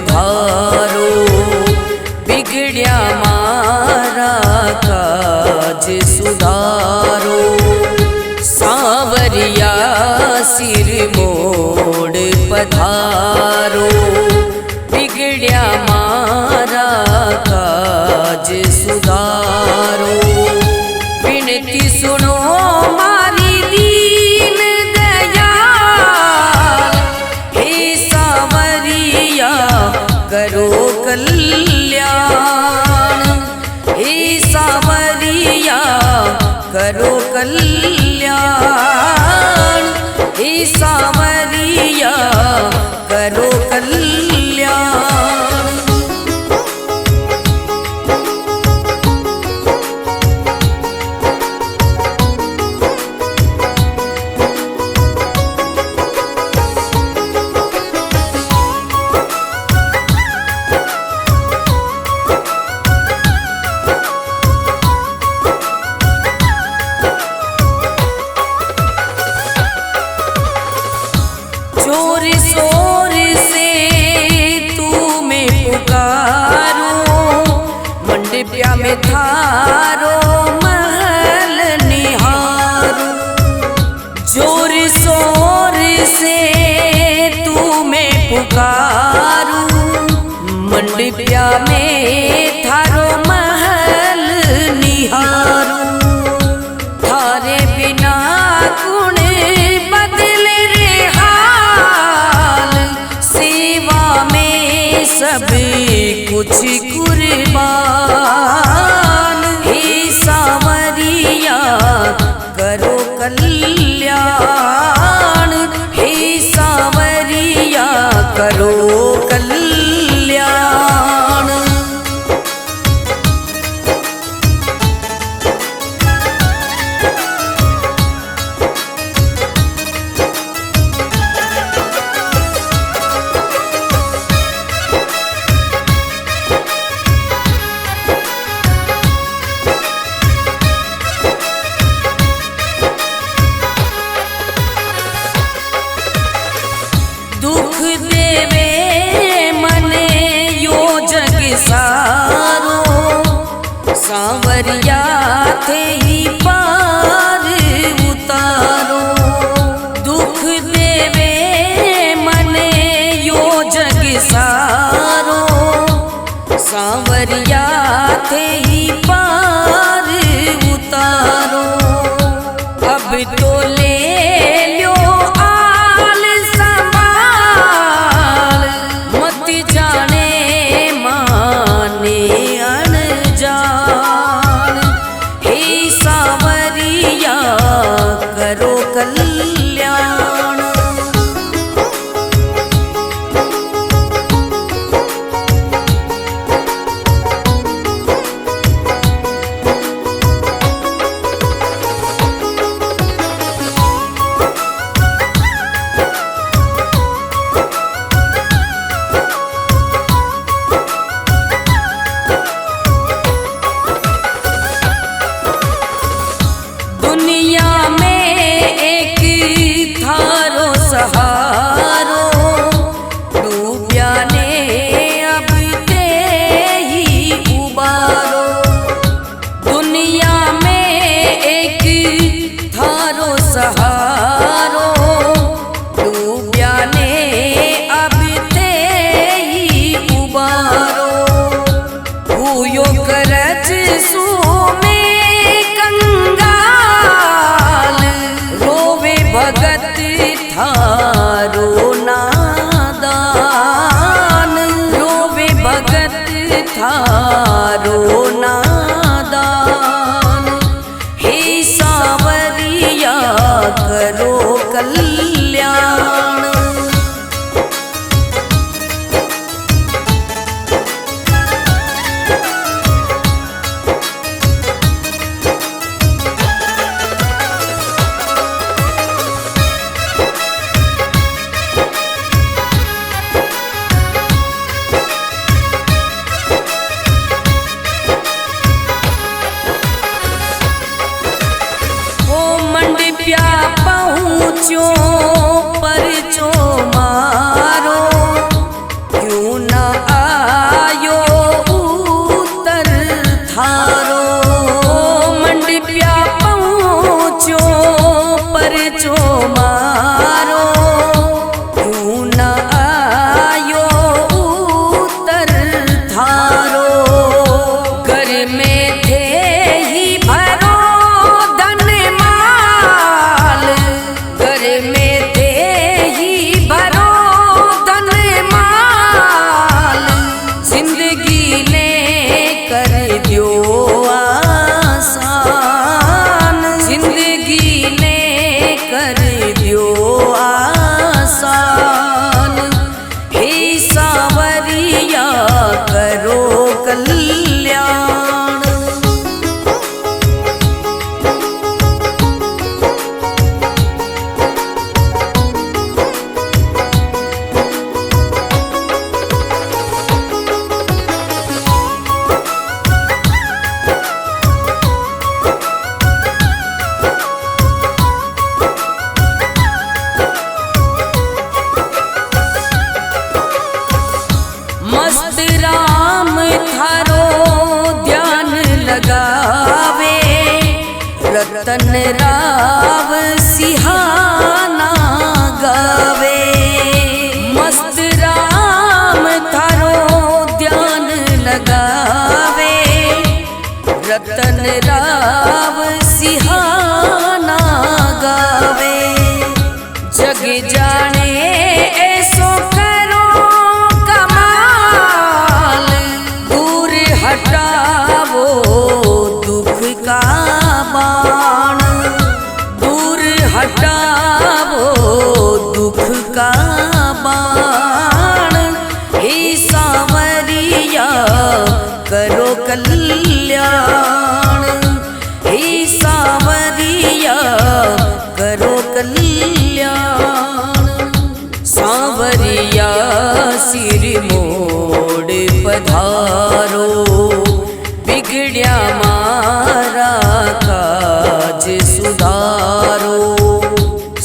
पधारो। बिगड़िया मारा काज सुधारो। सांवरिया सिर मोड़ पधारो। बिगड़िया मारा काज सुधारो। विनती सुनो मारी दीन दयाल। हे सांवरिया करो कल्याण। हे सांवरिया करो कल्याण। हे सांवरिया करो कल्याण। जोर शोर से तुम्हें पुकारो। मंडपिया में थारो महल निहारो। जोर शोर से तुम्हें पुकारो। मंडपिया में थारो महल निहारो। थारे बिना गुण बदले रे हाल। सेवा में सब कुछ कुर्बान। हे सांवरिया करो कल्याण। हे सांवरिया करो कल्याण। दुख देवे मने यो जग सारो। सांवरिया थे ही पार उतारो। दुख देवे मने यो जग सारो। सांवरिया थे ही पार उतारो। अब तो ले लो आल संभाल। मत जाने माने अनजान। हे सांवरिया करो कल्याण। दुनिया में एक थारो सहारो। डूबिया ने अब ते ही उबारो। दुनिया में एक थारो सहारो। डूबिया ने अब ते ही उबारो। हुयो करज सो में कंगाल। रोवे भगत थारो नादान। रोवे भगत थारो नादान। हे सांवरिया करो कल्याण। न आयो उतर थारो मंडप्या पहुँचो परचो मारो क्यों न आयो उतर थारो घर में थे ही भरो धन माल घर में थे ही भरो धन माल जिंदगी ने कर दियो आसान जिंदगी ने कर दियो आसान हे सावरिया करो कल्याण मस्त राम थारो ध्यान लगावे रतन राव सिहाना गावे मस्त राम थारो ध्यान लगावे रतन राव सिहाना गावे जग जाने ऐसो करो कमाल दूर हटावो दुख का बाण दूर हटावो दुख का बाण हे सावरिया करो कल्याण हे सावरिया करो कल्याण सावरिया सिर मोड़ पधारो बिगड़िया मारा काज सुधारो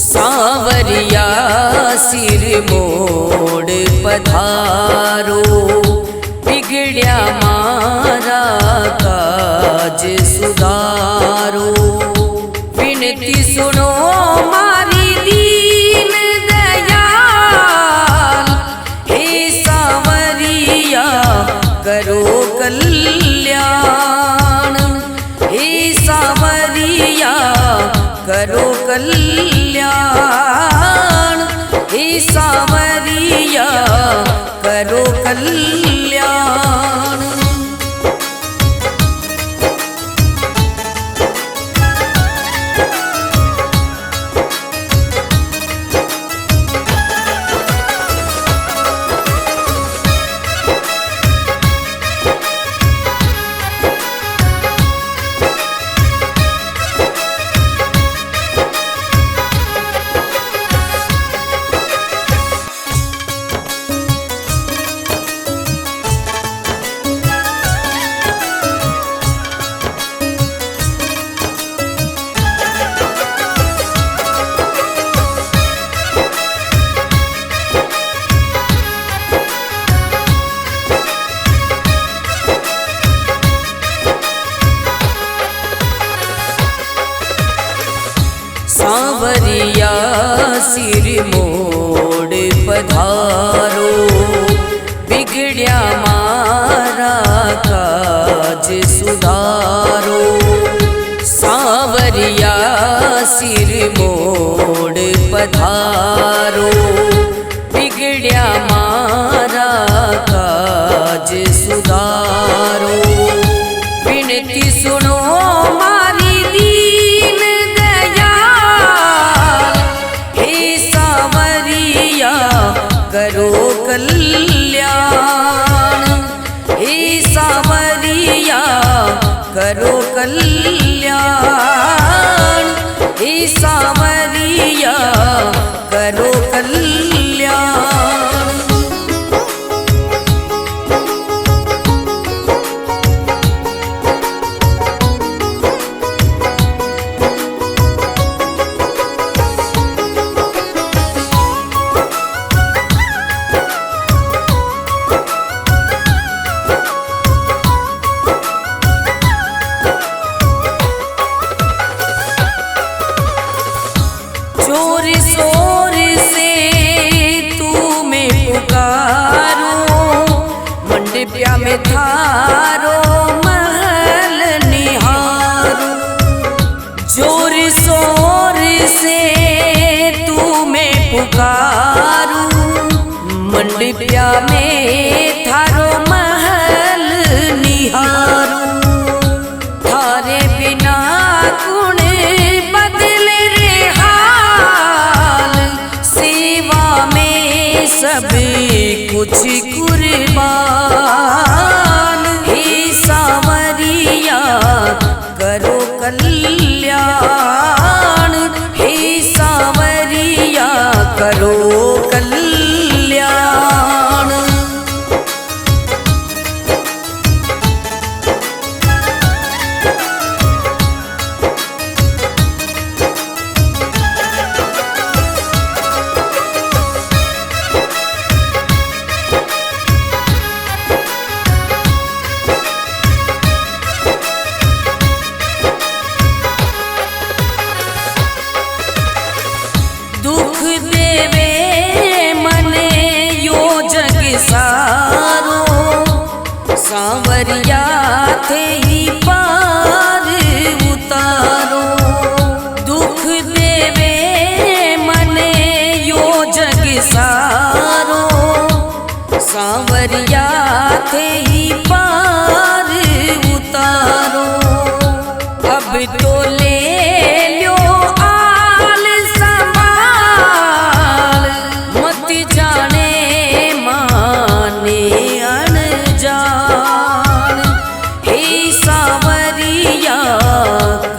सावरिया सिर मोड़ पधारो बिगड़िया मारा काज सुधारो विनती सुनो मारी दीन दयाल हे सावरिया करो कल्याण हे सावरिया करो कल्याण हे सावरिया करो कल्याण सावरिया सिर मोड़ पधारो बिगड़िया मारा काज सुधारो सावरिया सिर मोड़ पधारो बिगड़िया मारा काज सुधारो विनती सुनो मारी दीन दयाल हे सावरिया करो कल्याण हे सावरिया करो कल्याण हे सावरिया करो कल्याण मंडपिया में थारो महल निहारो, जोर शोर से तू मैं पुकारू। मंडपिया में थारो महल निहारो, थारे बिना कुण बदले रे हाल। सेवा में सब कुछ कुर्बान, हे सांवरिया करो कल्याण। हे सांवरिया करो कल्याण। दुख देवे मने यो जग सारो, सांवरिया थे ही पार उतारो। दुख देवे मने यो जग सारो, सांवरिया थे ही पार उतारो। अब तो ले लो आल संभाल, मत जाने माने अनजान। हे सांवरिया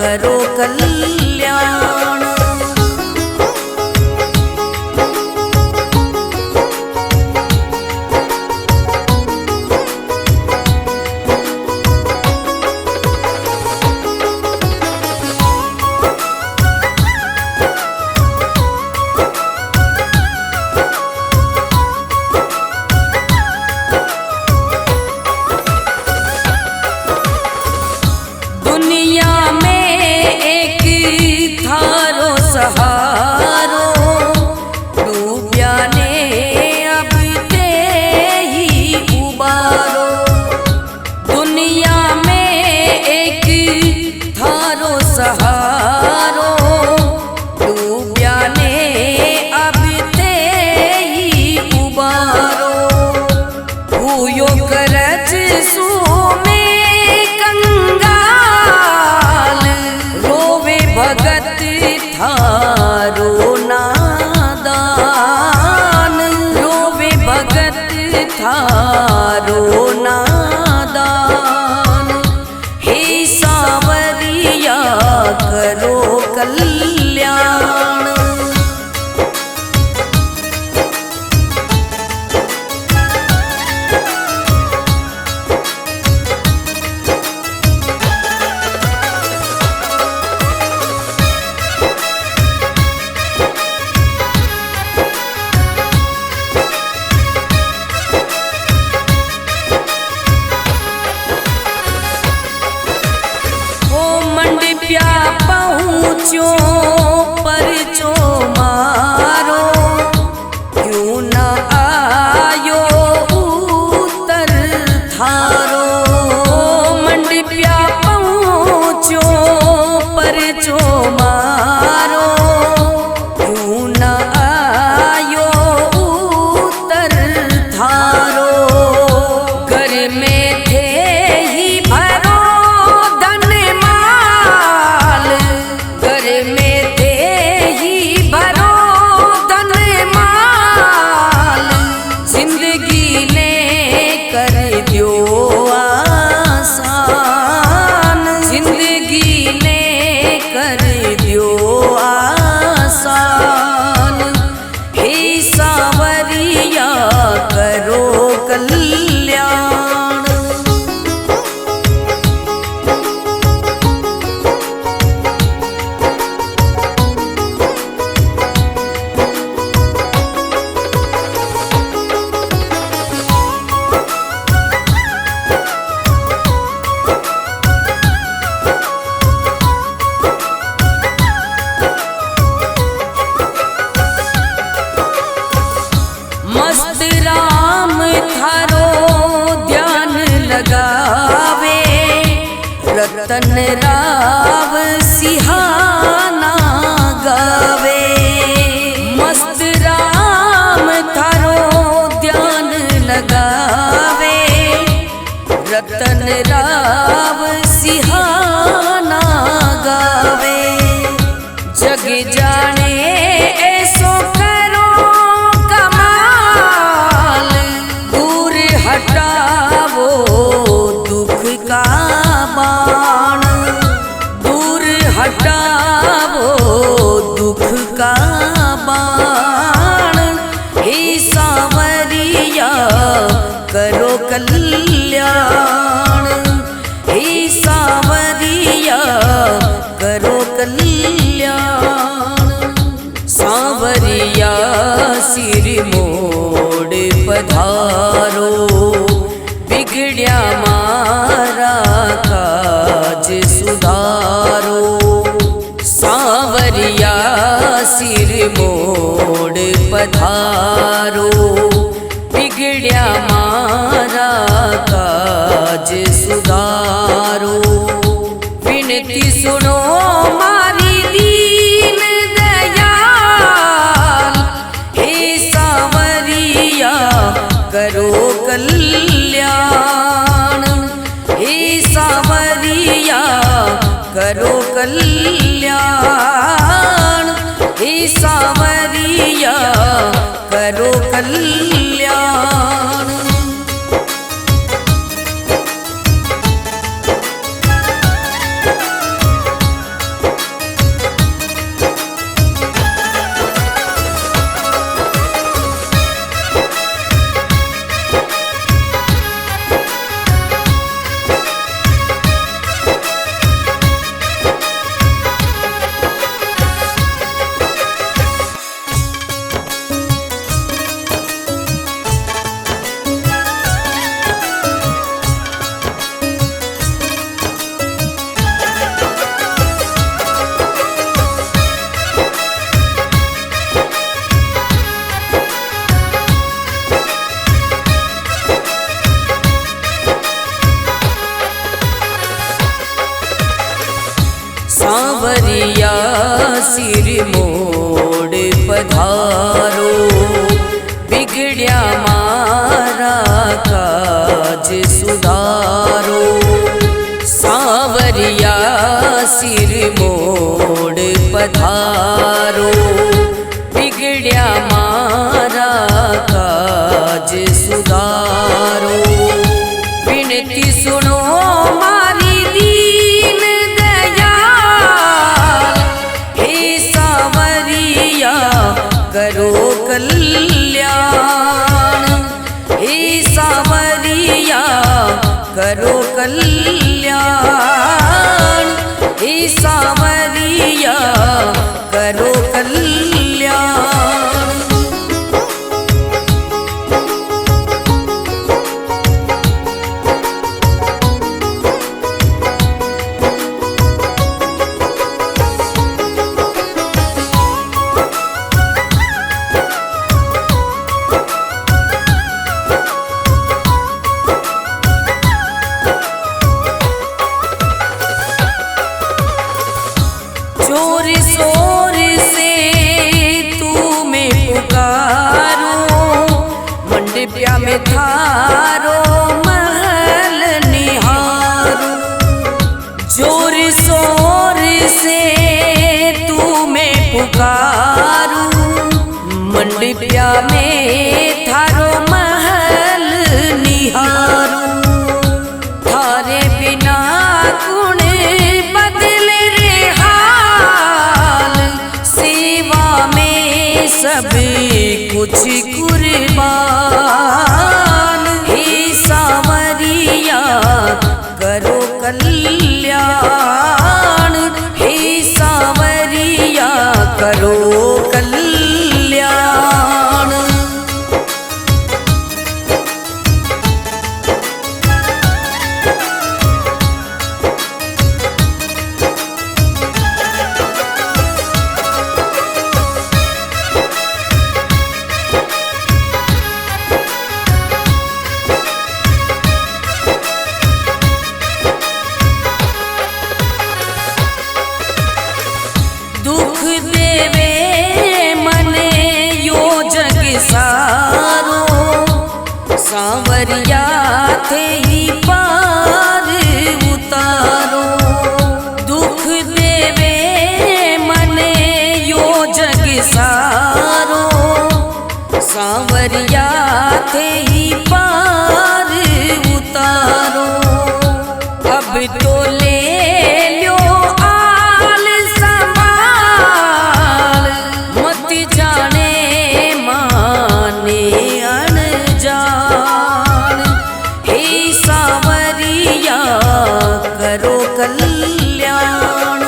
करो कल्याण। दुनिया में एक थारो सहारो, डूबिया ने अब ते ही उबारो। दुनिया में एक थारो सहारो, डूबिया ने अब ते ही उबारो। हुयो करज सो में कंगाल, रोवे भगत थारो नादान। रोवे भगत थारो नादान। हे सांवरिया करो कल्याण। मंडपिया पहुँचो परचो मारो, क्यों न आयो उत्तर थारो। मंडपिया पहुँचो परचो मारो, क्यों न आयो उत्तर थारो। घर में थे ही भरो घर में थे ही भरो धन माल। जिंदगी ने कर दियो आसान, जिंदगी ने कर दियो आसान। हे सांवरिया करो कल्याण। मस्त राम थारो रतन राव सिहाना गावे। मस्त राम थारो ध्यान लगावे, रतन राव सिहाना गावे। जग जाने ऐसो करो कमाल, दूर हटावो दुख का बाण, दूर हटावो दुख का बाण। हे सांवरिया करो कल्याण, हे सांवरिया करो कल्याण। सांवरिया सिर मोड़ पधारो, बिगड़िया मारा काज सुधारो। सांवरिया सिर मोड़ पधारो, बिगड़िया मारा काज सुधारो। विनती सुनो मारी दीन दयाल, हे सांवरिया करो कल्याण, हे सांवरिया करो कल्याण, हे सांवरिया करो कल्याण। सांवरिया सिर मोड़ पधारो, बिगड़िया मारा काज सुधारो। सांवरिया सिर मोड़ पधारो, बिगड़िया मारा काज सुधारो। विनती सुनो मारी दीन दयाल, हे सांवरिया करो कल्याण, हे सांवरिया करो कल्याण, हे सांवरिया करो कल्याण। चोर सो सांवरिया थे ही पार उतारो। अब तो ले लो आल संभाल, मत जाने माने अनजान। हे सांवरिया करो कल्याण।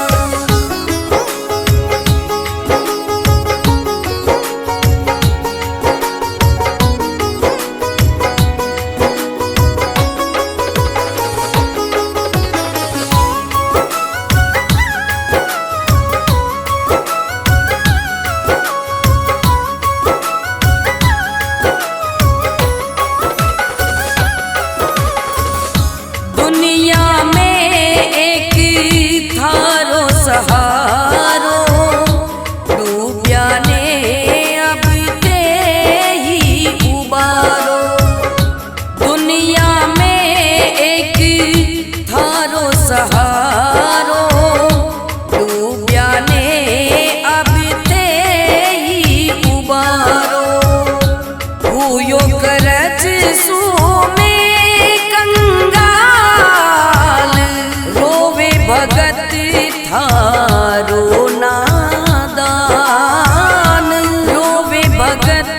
दुनिया में एक थारो सहारो, डूब्या ने अब ते ही उबारो। दुनिया में एक थारो सहारो, डूब्या ने अब ते ही उबारो। हुयो करज सो भगत थारो नादान, रोवे भगत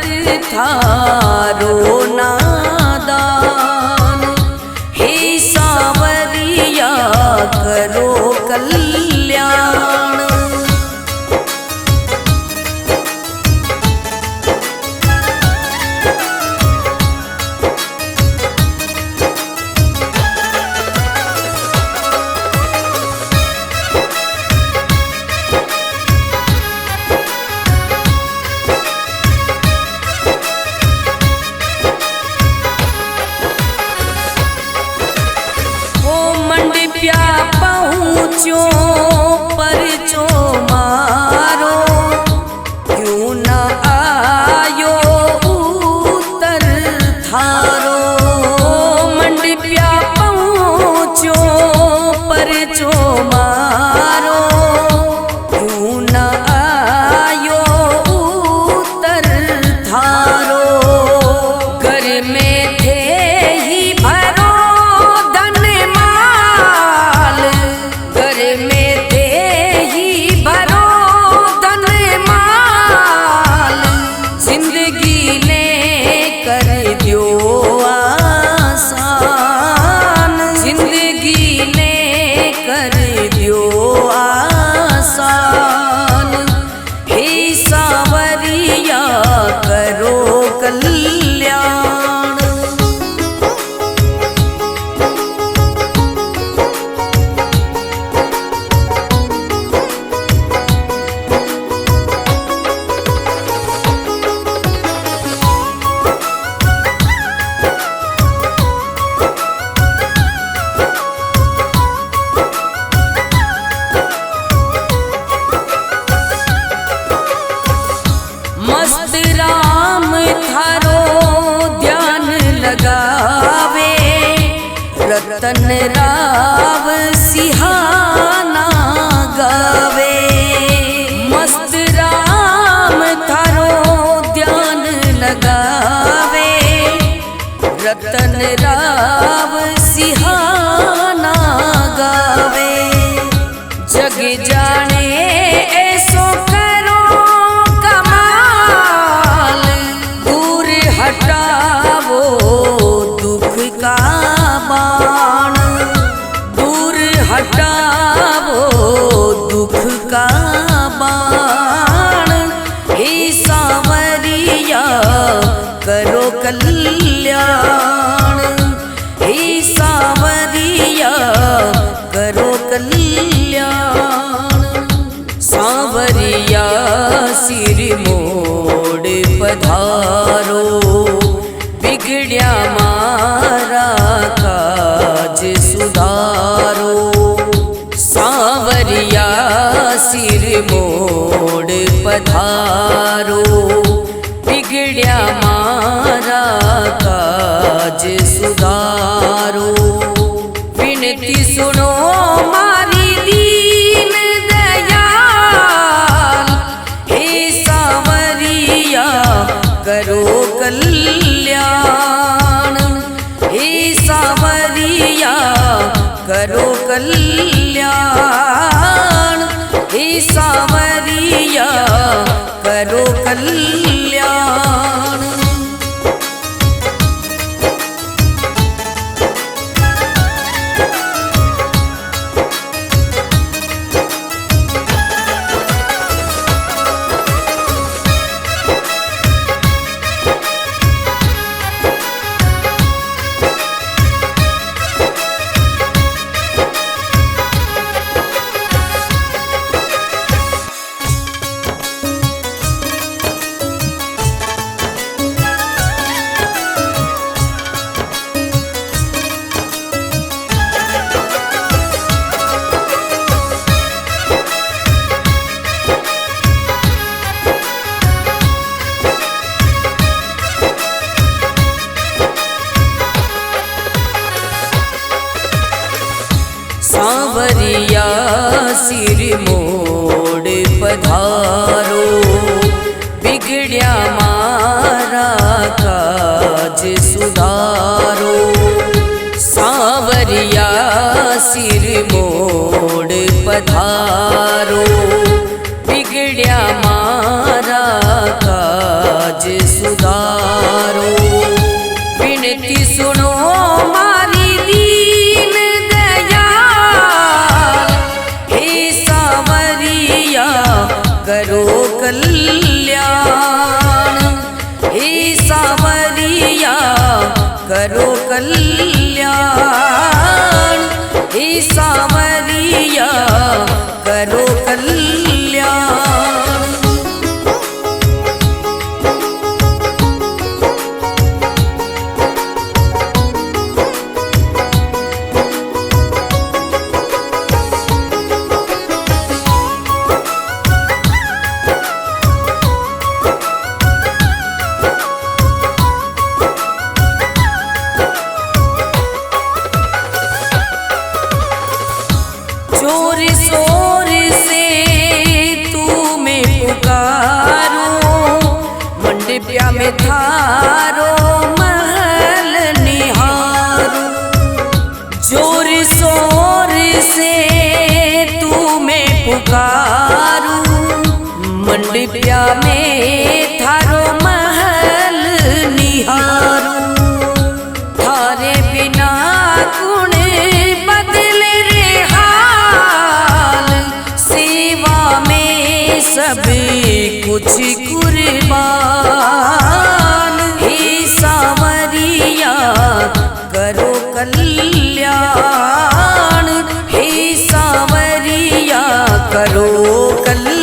थारो नादान। हे सांवरिया करो कल्याण। मंडप्या पहुँचो परचो मारो, क्यों न आयो उत्तर थारो। मंडप्या पहुँचो परचो मारो, क्यों न आयो उत्तर थारो। घर में थे ही भरो कल्याण। मस्त राम थारो ध्यान लगावे, रतन राव सिहाना गावे। मस्त राम थारो ध्यान लगावे, रतन राव सिहाना गावे। जग जाने ऐसो करो कमाल, दूर हटावो दुख का बाण। दूर हटावो दुख का बाण। हे सांवरिया करो कल्याण। हे सांवरिया करो कल्याण। सांवरिया सिर मोड़ पधारो, बिगड़िया मारा काज सुधारो। सांवरिया सिर मोड़ पधारो, बिगड़िया मारा काज सुधारो। विनती सुनो मारी दीन दयाल, हे सांवरिया करो सावरिया करो कल्याण, हे सावरिया करो कल्याण। सावरिया सिर मोड़ पधारो, बिगड़िया मारा काज सुधारो। सावरिया सिर मोड़ पधारो, बिगड़िया मारा काज सुधारो। विनती सुनो मारी दीन दयाल, हे सावरिया करो कल्याण, हे सावरिया करो कल्याण, हे सावरिया करो कल्याण। जोर शोर से तुम्हें पुकारो, मंडपिया में थारो महल निहारो। जोर शोर से तुम्हें पुकारो, मंडपिया में थारो महल निहारो। थारे बिना गुण बदले रे हाल, सेवा में सब कुछ कुर्बान, हे सावरिया करो कल्याण, हे सावरिया करो कल्याण।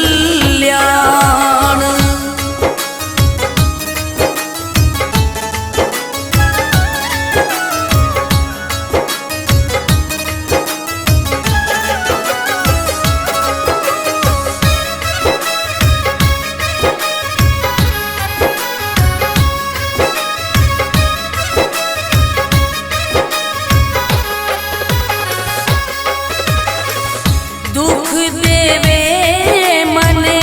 दुख देवे मने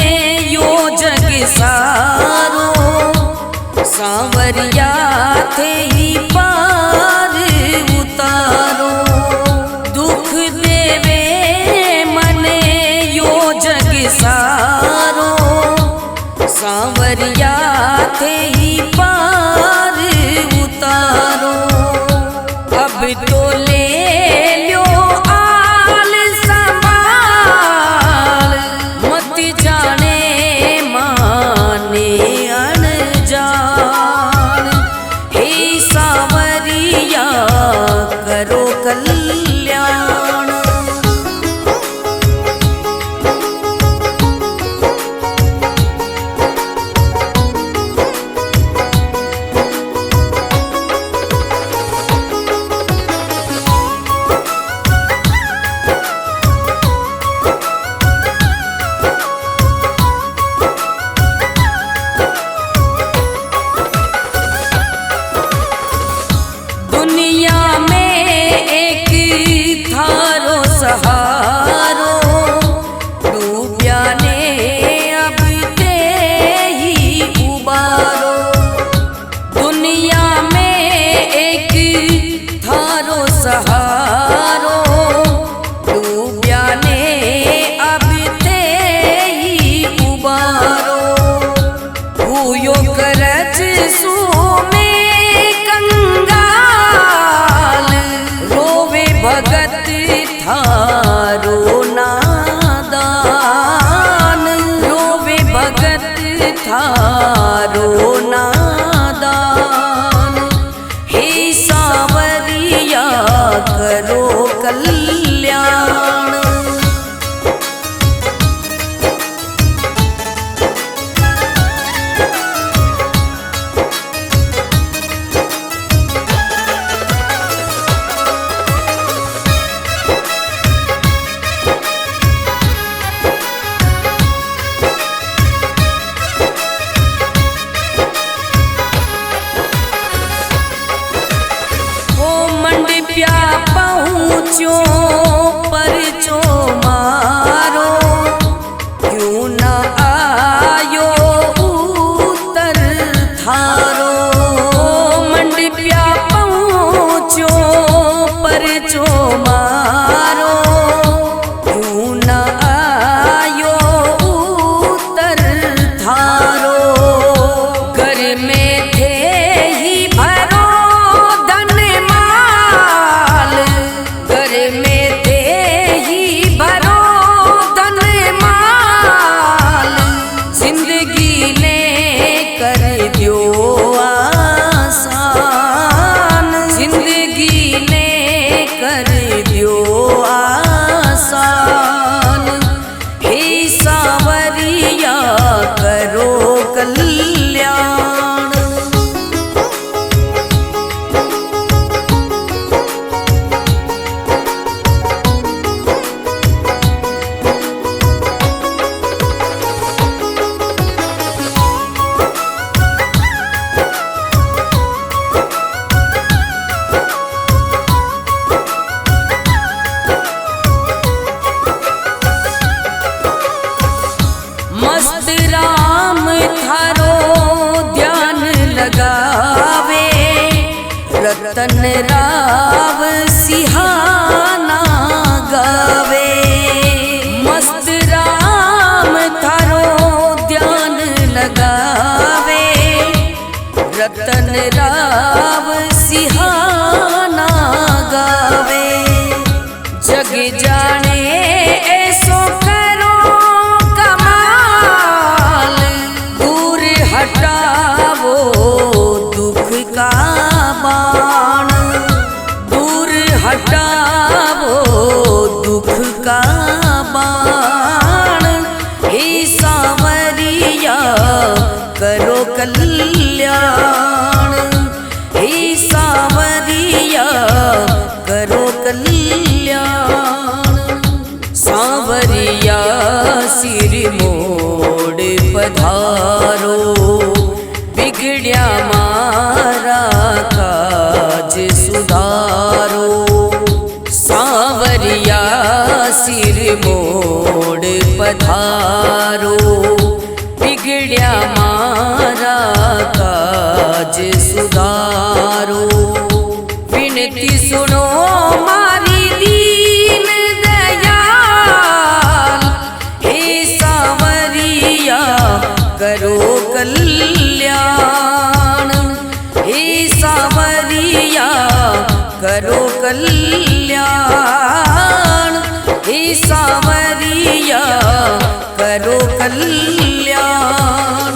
यो जग सारो, सावरिया थे ही पार उतारो। दुख देवे मने यो जग सारो, सावरिया थे ही पार उतारो। अब तो ले लो आल संभाल, मत जाने माने अनजान, हे सावरिया करो कल्याण। दुनिया में एक थारो नादान। हे सावरिया करो कल्याण। मंडप्या पहुँचो परचो मारो, क्यों न आयो उत्तर थारो। मंडप्या पहुँचो परचो मारो, क्यों न आयो उत्तर थारो। घर में थे ही भरो रतन राव सिहाना गावे। मस्त राम थारो ध्यान लगावे, रतन राव सिहाना गावे। जग जाने ऐसो करो कमाल, दूर हटावो दुख का बाण। दूर हटावो दुख का बाण। हे सावरिया करो कल्याण। हे सावरिया करो कल्याण। सावरिया सिर मोड़ पधारो, बिगड़िया मारा काज सुधारो। सावरिया सिर मोड़ पधारो, बिगड़िया मारा काज सुधारो। विनती सुनो मारी दीन दयाल, हे सावरिया करो कल्याण। हे सावरिया करो कल्याण। हे सावरिया करो कल्याण।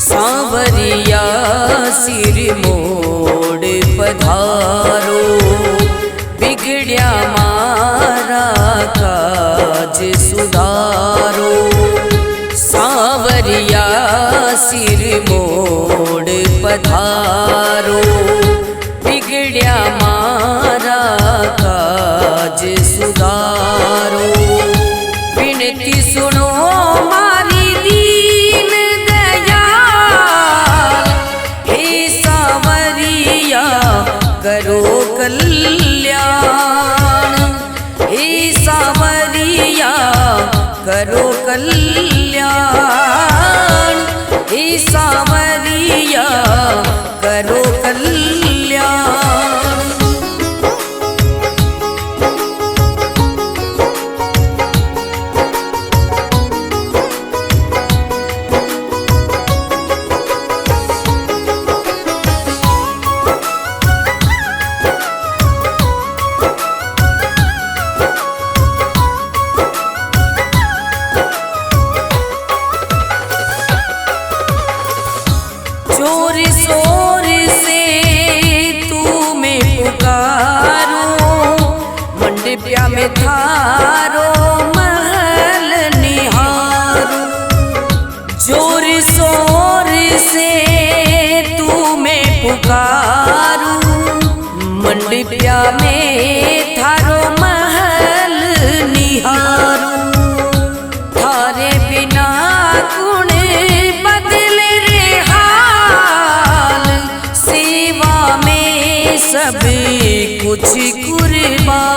सावरिया सिर मोड़ पधारो, बिगड़िया मारा काज सुधारो। सावरिया सिर मोड़ पधारो, बिगड़िया मारा काज सुधारो। विनती सुनो मारी दीन दयाल, हे सांवरिया करो कल्याण, हे सांवरिया करो कल्याण, हे सांवरिया करो कल्याण। जोर शोर से तुम्हें पुकारो, मंडपिया में थारो महल निहारो। जोर शोर से तुम्हें पुकारो, मंडपिया में थारो महल निहारो। थारे बिना गुण बदले रे हाल, सेवा में सब कुछ कुर्बान,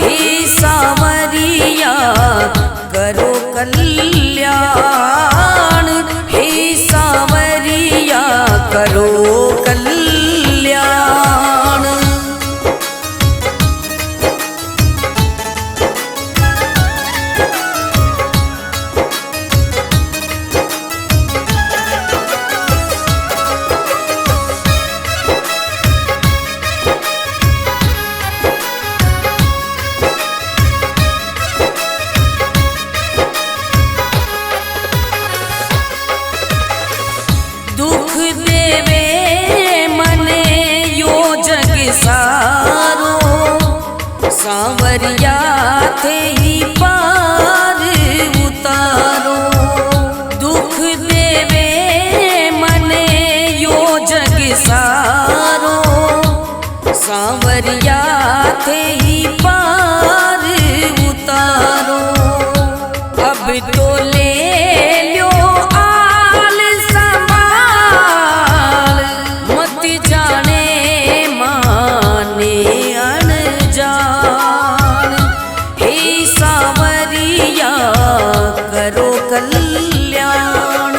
हे सांवरिया करो कल्याण, हे सांवरिया करो कल्याण। दुख देवे मने यो जग सारो, सांवरिया थे ही पार उतारो। दुख देवे मने यो जग सारो, सांवरिया थे ही पार उतारो। अब तो ले लो आल संभाल, मत जाने माने अनजान, हे सांवरिया करो कल्याण।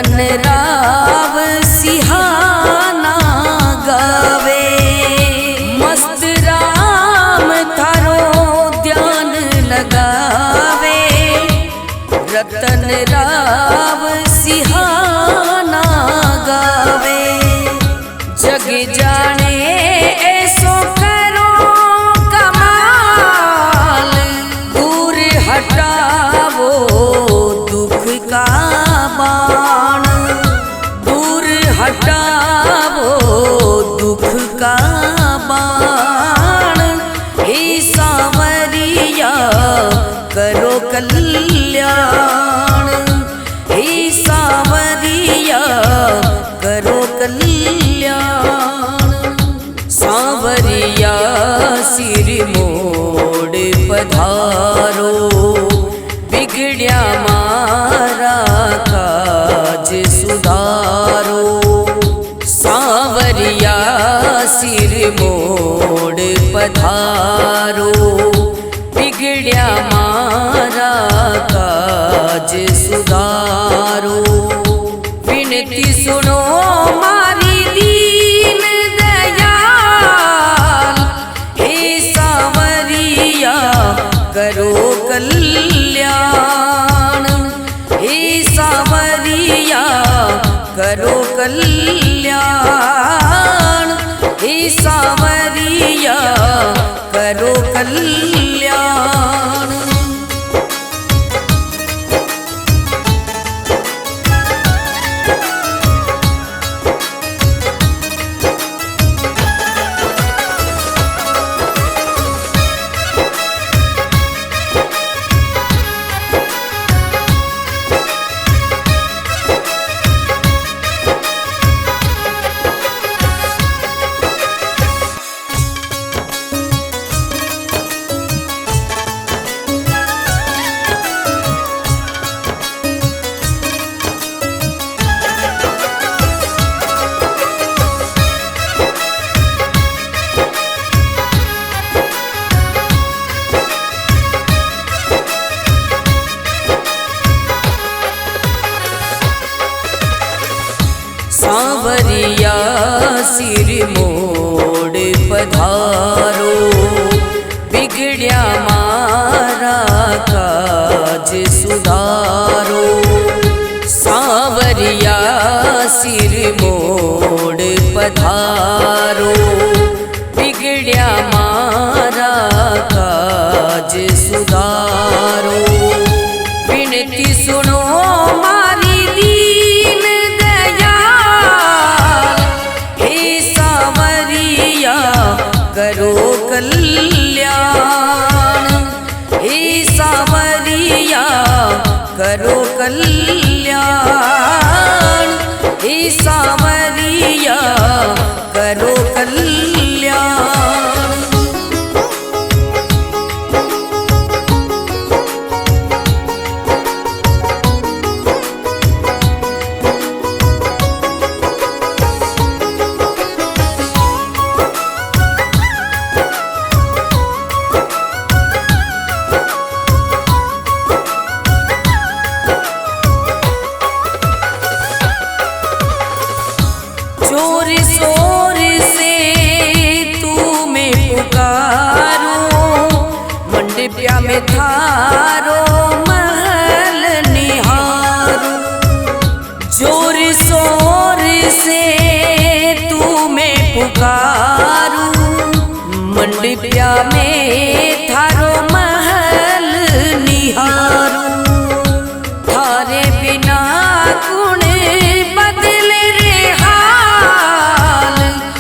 रतन राव सिहाना गावे। मस्त राम थारो ध्यान लगावे, रतन राव सिहाना गावे। जग जाने ऐसो करो कमाल, दूर हटावो दुख का बाण, दूर हटावो दुख का बाण। हे सांवरिया करो कल्याण, हे सांवरिया करो कल्याण। सांवरिया सिर मोड़ पधारो, बिगड़िया मारा काज सुधारो। सांवरिया सिर मोड़ पधारो, बिगड़िया मारा काज सुधारो। विनती सुनो मारी दीन दयाल, हे सांवरिया करो कल्याण, हे सांवरिया करो कल्याण, हे सांवरिया करो कल्याण। सांवरिया सिर मोड़ पधारो, बिगड़िया मारा काज सुधारो। सांवरिया सिर मोड़ पधारो, बिगड़िया मारा काज सुधारो। विनती सुनो मारी दीन दयाल, हे सांवरिया करो कल्याण, हे सांवरिया करो कल्याण, हे सांवरिया करो कल्याण। जोर शोर से तुम्हें पुकारो, मंडपिया में थारो महल निहारो। जोर शोर से तुम्हें पुकारो, मंडपिया में थारो महल निहारो। थारे बिना गुण बदले रे हाल,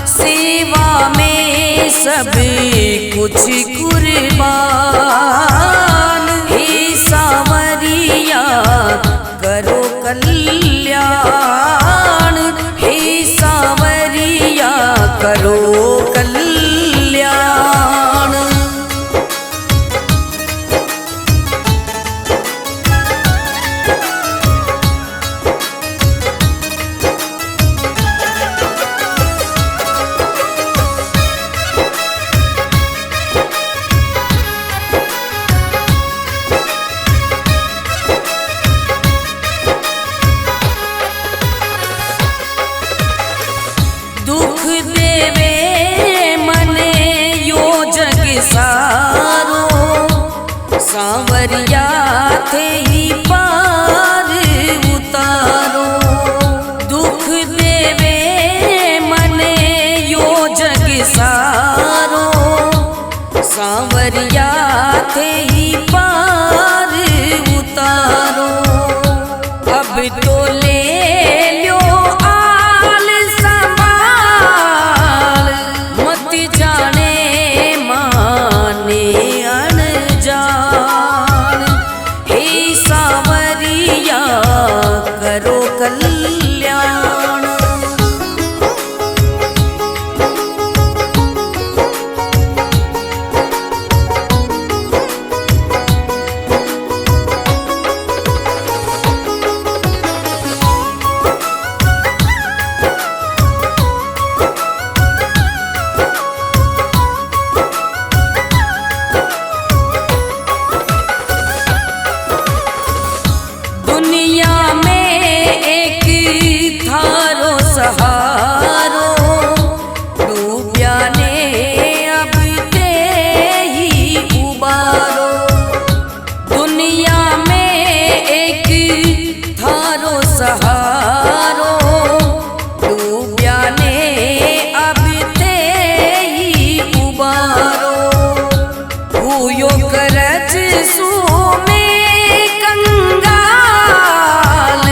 सेवा में सब कुछ कुर्बान। हे सांवरिया करो कल्याण, हे सांवरिया करो कल्याण। सांवरिया थे ही पार उतारो। दुख देवे मने यो जग सारो, सांवरिया थे ही पार उतारो। अब तो ले लो आल संभाल, मत जाने माने अनजान। हे सांवरिया करो कल्याण। दुनिया में एक थारो सहारो, डूब्या ने अब ते ही उबारो। दुनिया में एक थारो सहारो, डूब्या ने अब ते ही उबारो। हुयो करज सो में कंगाल,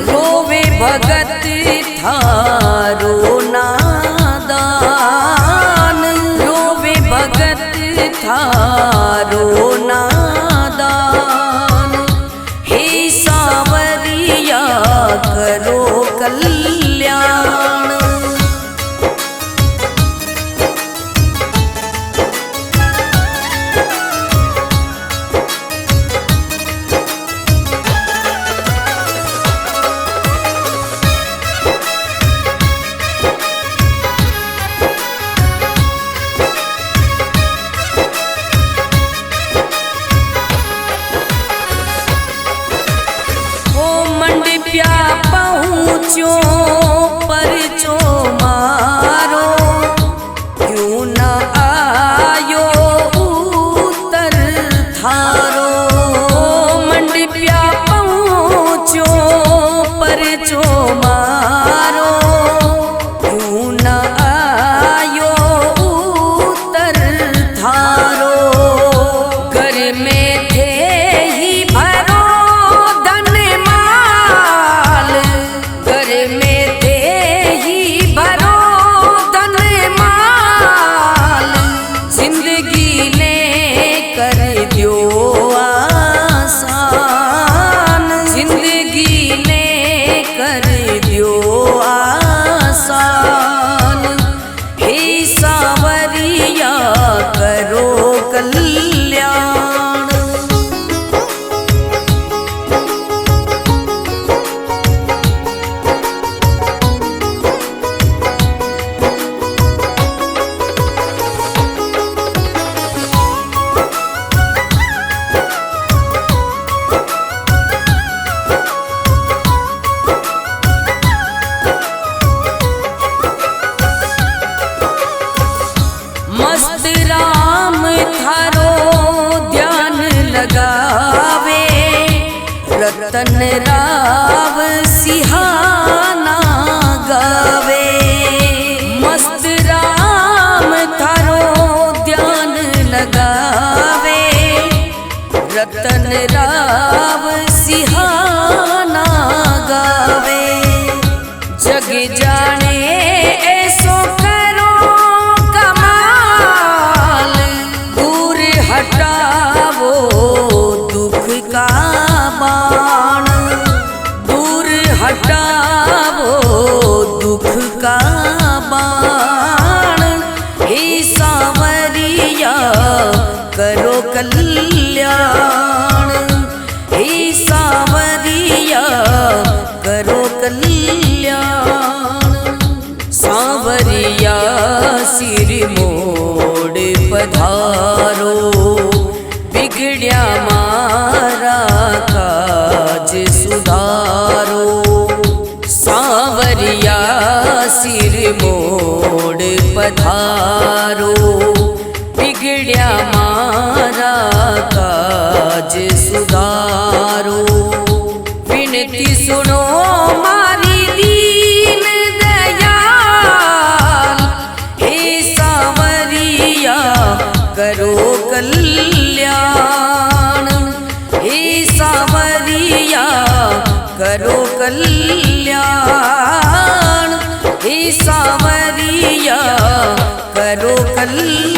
रोवे भगत थारो नादान। रोवे भगत थारो नादान। हे सांवरिया करो कल्याण। मंडप्या पहुँचो परचो मारो, क्यों न आयो उत्तर थारो। मंडप्या पहुँचो परचो मारो, क्यों न आयो उत्तर थारो। घर में थे ही भरो घर में थे ही भरो धन माल। जिंदगी ने कर दियो आसान, जिंदगी ने कर दियो आसान। हे सांवरिया करो कल्याण। मस्त राम थारो ध्यान लगावे, रतन राव सिहाना गावे। मस्त राम थारो ध्यान लगावे, रतन राव सिहाना गावे। जग जाने ऐसो करो कमाल, दूर हटावो दुख का बाण। दूर हटावो दुख का बाण। हे सांवरिया करो कल्याण। हे सांवरिया करो कल्याण। सांवरिया सिर मोड़ पधारो, बिगड़िया मारा काज सुधारो। सांवरिया सिर मोड़ पधारो, बिगड़िया मारा काज लाज सुधारो। विनती सुनो मारी दीन दयाल, हे सांवरिया करो कल्याण, हे सांवरिया करो कल्याण, हे सांवरिया करो कल्याण।